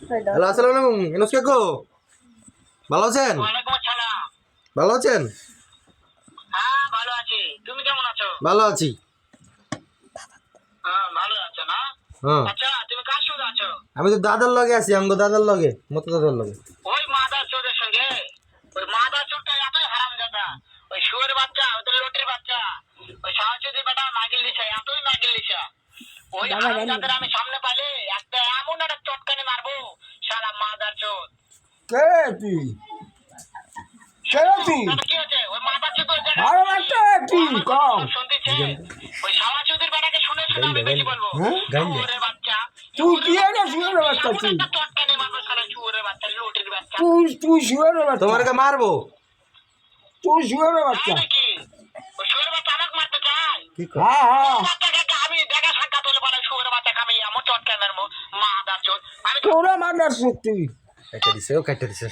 Hello, আসসালামু আলাইকুম। ইউনুস কাকু ভালো আছেন? ওয়ালাইকুম আসসালাম। ভালো আছেন? হ্যাঁ, ভালো আছি। তুমি কেমন আছো? ভালো আছি। হ্যাঁ, ভালো আছো না? হ্যাঁ, আচ্ছা, তুমি কার সঙ্গে আছো? আমি তো দাদার লগে আছি, আমগো দাদার লগে, মতো দাদার লগে। ওই মাদার চোরের সঙ্গে। ওই মাদার চোরটা এতই হারামজাদা। ওই শুয়োরের বাচ্চা, ওদের লটির বাচ্চা। ওই সাহায্যদের বেটা নাগিল লিসা, এতই নাগিল লিসা। ওই হারামজাদার আমি সামনে পাইলে একটা এমন একটা চটকানি মারবো, শালা মাদার চোর। কে তুই? কে তুই? তাতে কি হচ্ছে? ওই মাদার চোর ওই জায়গায়- আরে বাচ্চা তুই কম। শুনতেছে? ওই সাহায্যদের বেটাকে শুনে শুনে আমি বেশি বলবো। হ্যাঁ? গাইলে। শুয়োরের বাচ্চা। তুই কি এটা শুয়ারের বাচ্চা তুই? এমন একটা চটকানি মারবো, শালা শুয়োরের বাচ্চা, লটির বাচ্চা। তুই শুয়ারের বাচ্চা। তোমারকে মারবো। তুই শুয়ারের বাচ্চা। তাই নাকি? ওই শুয়োরের বাচ্চা আমাকে মারতে চায়? কি কর? হ্যাঁ হ্যাঁ। বাচ্চাটাকে আমি দেখা সাক্ষাৎ হলে বলে শুয়োরের বাচ্চাকে আমি এমন চটকানি মারবো, মাদার চোর। আমি তোরা মাদার চোখ তুই। কেটে দিছে, ও কেটে দিছে।